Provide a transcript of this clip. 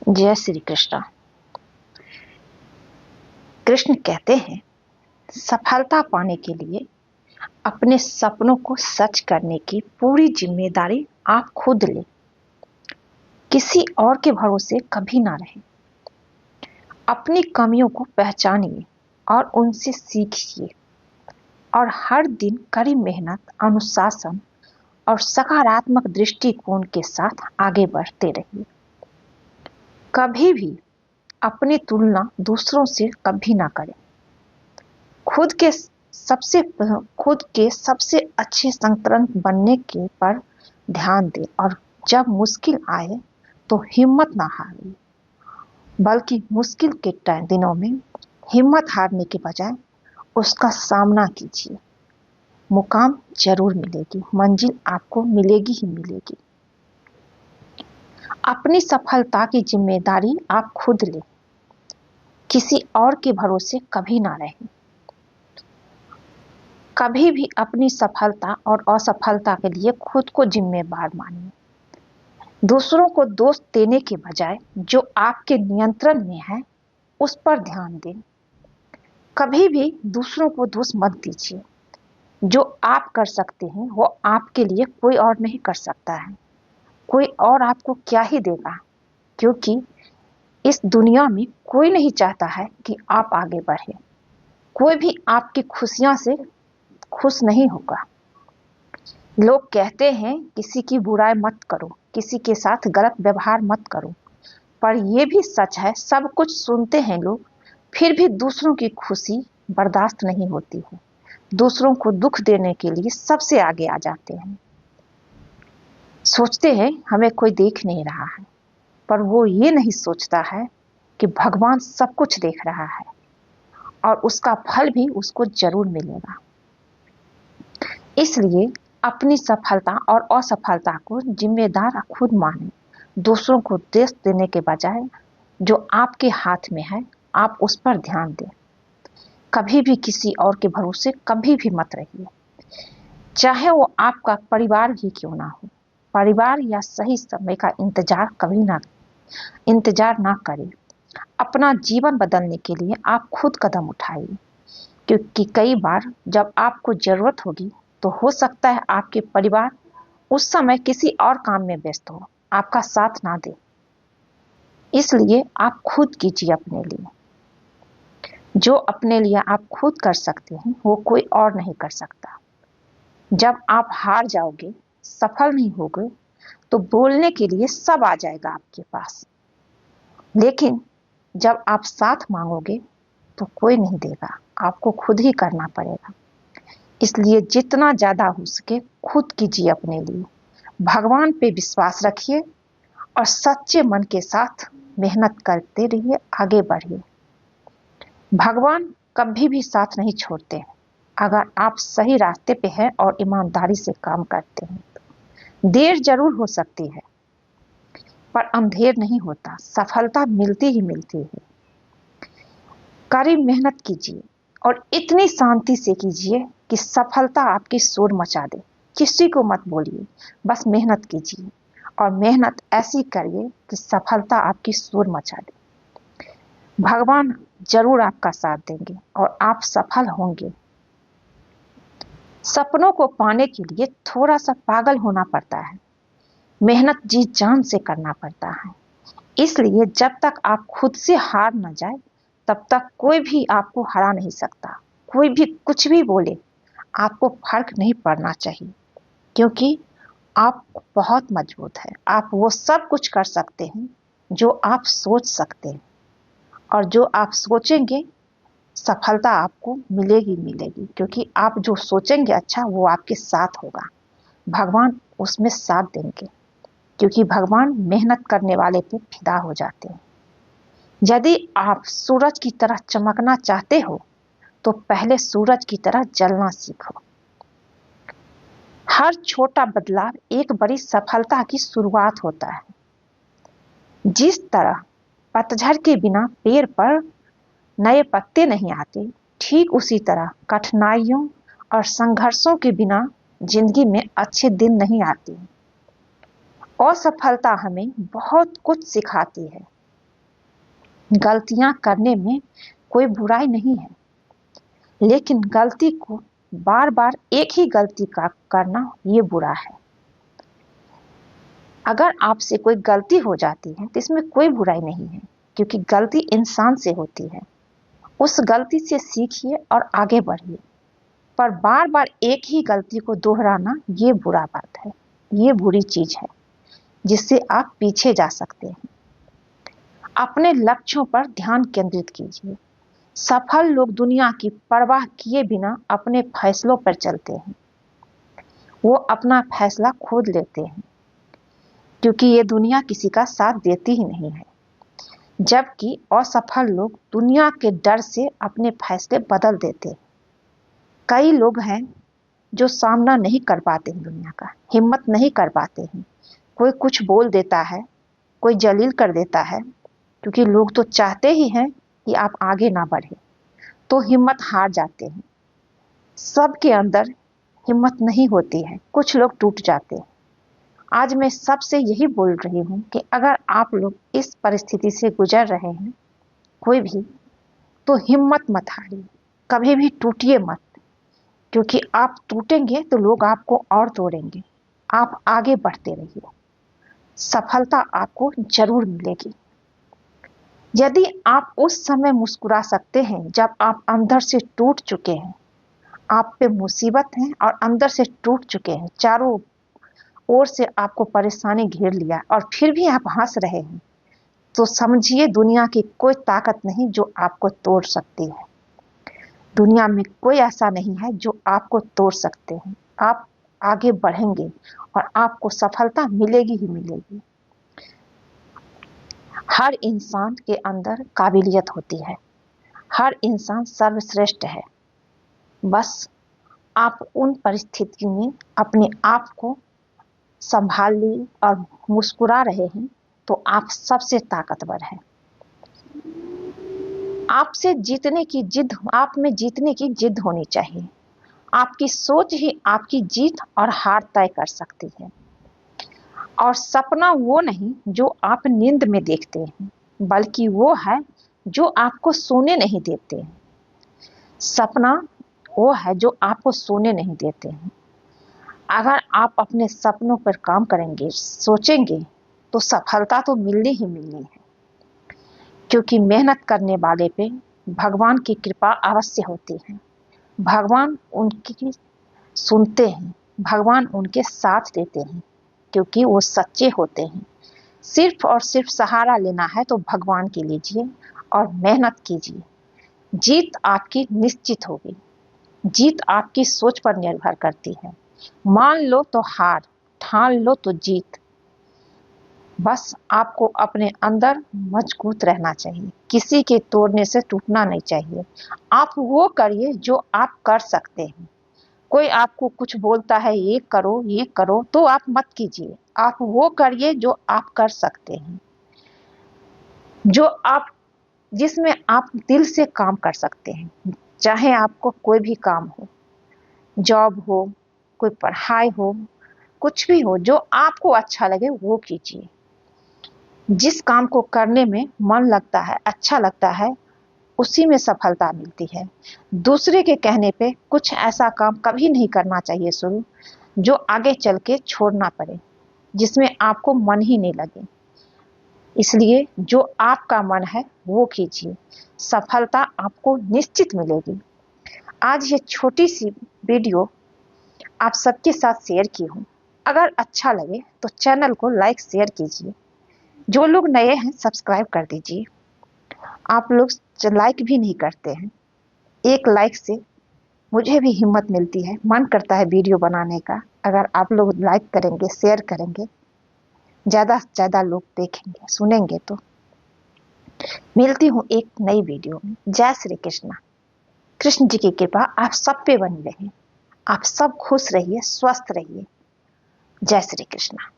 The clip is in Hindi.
जय श्री कृष्ण। कृष्ण कहते हैं, सफलता पाने के लिए अपने सपनों को सच करने की पूरी जिम्मेदारी आप खुद लें। किसी और के भरोसे कभी ना रहें। अपनी कमियों को पहचानिए और उनसे सीखिए और हर दिन कड़ी मेहनत, अनुशासन और सकारात्मक दृष्टिकोण के साथ आगे बढ़ते रहिए। कभी भी अपनी तुलना दूसरों से कभी ना करें। खुद के सबसे खुद के सबसे अच्छे संतुलन बनने के पर ध्यान दें और जब मुश्किल आए तो हिम्मत ना हारें, बल्कि मुश्किल के दिनों में हिम्मत हारने के बजाय उसका सामना कीजिए। मुकाम जरूर मिलेगी, मंजिल आपको मिलेगी ही मिलेगी। अपनी सफलता की जिम्मेदारी आप खुद लें। किसी और के भरोसे कभी ना रहें। कभी भी अपनी सफलता और असफलता के लिए खुद को जिम्मेदार मानिए। दूसरों को दोष देने के बजाय जो आपके नियंत्रण में है उस पर ध्यान दें। कभी भी दूसरों को दोष मत दीजिए। जो आप कर सकते हैं वो आपके लिए कोई और नहीं कर सकता है। कोई और आपको क्या ही देगा, क्योंकि इस दुनिया में कोई नहीं चाहता है कि आप आगे बढ़े। कोई भी आपकी खुशियां से खुश नहीं होगा। लोग कहते हैं किसी की बुराई मत करो, किसी के साथ गलत व्यवहार मत करो, पर यह भी सच है, सब कुछ सुनते हैं लोग, फिर भी दूसरों की खुशी बर्दाश्त नहीं होती है। दूसरों को दुख देने के लिए सबसे आगे आ जाते हैं। सोचते हैं हमें कोई देख नहीं रहा है, पर वो ये नहीं सोचता है कि भगवान सब कुछ देख रहा है और उसका फल भी उसको जरूर मिलेगा। इसलिए अपनी सफलता और असफलता को जिम्मेदार खुद माने। दूसरों को दोष देने के बजाय जो आपके हाथ में है आप उस पर ध्यान दें। कभी भी किसी और के भरोसे कभी भी मत रहिए, चाहे वो आपका परिवार ही क्यों ना हो। परिवार या सही समय का इंतजार ना करें। अपना जीवन बदलने के लिए आप खुद कदम उठाइए, क्योंकि कई बार जब आपको जरूरत होगी तो हो सकता है आपके परिवार उस समय किसी और काम में व्यस्त हो, आपका साथ ना दे। इसलिए आप खुद कीजिए अपने लिए। जो अपने लिए आप खुद कर सकते हैं वो कोई और नहीं कर सकता। जब आप हार जाओगे, सफल नहीं होगे, तो बोलने के लिए सब आ जाएगा आपके पास, लेकिन जब आप साथ मांगोगे तो कोई नहीं देगा, आपको खुद ही करना पड़ेगा। इसलिए जितना ज्यादा हो सके खुद कीजिए अपने लिए। भगवान पे विश्वास रखिए और सच्चे मन के साथ मेहनत करते रहिए, आगे बढ़िए। भगवान कभी भी साथ नहीं छोड़ते हैं। अगर आप सही रास्ते पे हैं और ईमानदारी से काम करते हैं। देर जरूर हो सकती है, पर अंधेर नहीं होता। सफलता मिलती ही मिलती है। कड़ी मेहनत कीजिए और इतनी शांति से कीजिए कि सफलता आपकी शोर मचा दे। किसी को मत बोलिए, बस मेहनत कीजिए और मेहनत ऐसी करिए कि सफलता आपकी शोर मचा दे। भगवान जरूर आपका साथ देंगे और आप सफल होंगे। सपनों को पाने के लिए थोड़ा सा पागल होना पड़ता है, मेहनत जी जान से करना पड़ता है। इसलिए जब तक आप खुद से हार न जाए तब तक कोई भी आपको हरा नहीं सकता। कोई भी कुछ भी बोले आपको फर्क नहीं पड़ना चाहिए, क्योंकि आप बहुत मजबूत है। आप वो सब कुछ कर सकते हैं जो आप सोच सकते हैं, और जो आप सोचेंगे सफलता आपको मिलेगी मिलेगी, क्योंकि आप जो सोचेंगे अच्छा वो आपके साथ होगा। भगवान उसमें साथ देंगे, क्योंकि भगवान मेहनत करने वाले पे फिदा हो जाते हैं। यदि आप सूरज की तरह चमकना चाहते हो तो पहले सूरज की तरह जलना सीखो। हर छोटा बदलाव एक बड़ी सफलता की शुरुआत होता है। जिस तरह पतझड़ के बिना पेड़ पर नए पत्ते नहीं आते, ठीक उसी तरह कठिनाइयों और संघर्षों के बिना जिंदगी में अच्छे दिन नहीं आते। असफलता हमें बहुत कुछ सिखाती है, गलतियां करने में कोई बुराई नहीं है, लेकिन गलती को बार बार एक ही गलती का करना ये बुरा है। अगर आपसे कोई गलती हो जाती है तो इसमें कोई बुराई नहीं है, क्योंकि गलती इंसान से होती है। उस गलती से सीखिए और आगे बढ़िए। पर बार बार एक ही गलती को दोहराना ये बुरा बात है, ये बुरी चीज है जिससे आप पीछे जा सकते हैं। अपने लक्ष्यों पर ध्यान केंद्रित कीजिए। सफल लोग दुनिया की परवाह किए बिना अपने फैसलों पर चलते हैं। वो अपना फैसला खुद लेते हैं, क्योंकि ये दुनिया किसी का साथ देती ही नहीं है। जबकि असफल लोग दुनिया के डर से अपने फैसले बदल देते हैं। कई लोग हैं जो सामना नहीं कर पाते हैं दुनिया का, हिम्मत नहीं कर पाते हैं। कोई कुछ बोल देता है, कोई जलील कर देता है, क्योंकि लोग तो चाहते ही हैं कि आप आगे ना बढ़े, तो हिम्मत हार जाते हैं। सबके अंदर हिम्मत नहीं होती है, कुछ लोग टूट जाते हैं। आज मैं सबसे यही बोल रही हूँ कि अगर आप लोग इस परिस्थिति से गुजर रहे हैं कोई भी, तो हिम्मत मत हारिए, कभी भी टूटिए मत, क्योंकि आप टूटेंगे तो लोग आपको और तोड़ेंगे। आप आगे बढ़ते रहिए, सफलता आपको जरूर मिलेगी। यदि आप उस समय मुस्कुरा सकते हैं जब आप अंदर से टूट चुके हैं, आप पे मुसीबत है और अंदर से टूट चुके हैं, चारों ओर से आपको परेशानी घेर लिया और फिर भी आप हंस रहे हैं, तो समझिए दुनिया की कोई ताकत नहीं जो आपको तोड़ सकती है। दुनिया में कोई ऐसा नहीं है जो आपको तोड़ सकते हैं। आप आगे बढ़ेंगे और आपको सफलता मिलेगी ही मिलेगी। हर इंसान के अंदर काबिलियत होती है, हर इंसान सर्वश्रेष्ठ है। बस आप उन परिस्थितियों में अपने आप को संभाल ली और मुस्कुरा रहे हैं, तो आप सबसे ताकतवर हैं। आपसे जीतने की जिद, आप में जीतने की जिद होनी चाहिए। आपकी सोच ही आपकी जीत और हार तय कर सकती है। और सपना वो नहीं जो आप नींद में देखते हैं, बल्कि वो है जो आपको सोने नहीं देते हैं। सपना वो है जो आपको सोने नहीं देते हैं। अगर आप अपने सपनों पर काम करेंगे, सोचेंगे, तो सफलता तो मिलनी ही मिलनी है, क्योंकि मेहनत करने वाले पे भगवान की कृपा अवश्य होती है। भगवान उनकी सुनते हैं, भगवान उनके साथ देते हैं, क्योंकि वो सच्चे होते हैं। सिर्फ और सिर्फ सहारा लेना है तो भगवान के लीजिए और मेहनत कीजिए। जीत आपकी निश्चित होगी। जीत आपकी सोच पर निर्भर करती है। मान लो तो हार, ठान लो तो जीत। बस आपको अपने अंदर मजबूत रहना चाहिए, किसी के तोड़ने से टूटना नहीं चाहिए। आप वो करिए जो आप कर सकते हैं। कोई आपको कुछ बोलता है ये करो ये करो, तो आप मत कीजिए। आप वो करिए जो आप कर सकते हैं, जो आप जिसमें आप दिल से काम कर सकते हैं। चाहे आपको कोई भी काम हो, जॉब हो, कोई पढ़ाई हो, कुछ भी हो, जो आपको अच्छा लगे वो कीजिए। जिस काम को करने में मन लगता है, अच्छा लगता है, उसी में सफलता मिलती है। दूसरे के कहने पे कुछ ऐसा काम कभी नहीं करना चाहिए शुरू, जो आगे चल के छोड़ना पड़े, जिसमें आपको मन ही नहीं लगे। इसलिए जो आपका मन है वो कीजिए, सफलता आपको निश्चित मिलेगी। आज ये छोटी सी वीडियो आप सबके साथ शेयर की हूँ। अगर अच्छा लगे तो चैनल को लाइक शेयर कीजिए। जो लोग नए हैं सब्सक्राइब कर दीजिए। आप लोग लाइक भी नहीं करते हैं। एक लाइक से मुझे भी हिम्मत मिलती है, मन करता है वीडियो बनाने का। अगर आप लोग लाइक करेंगे, शेयर करेंगे, ज़्यादा से ज़्यादा लोग देखेंगे, सुनेंगे, तो मिलती हूँ एक नई वीडियो में। जय श्री कृष्णा। कृष्ण जी की कृपा आप सब पे बनी रहे। आप सब खुश रहिए, स्वस्थ रहिए। जय श्री कृष्णा।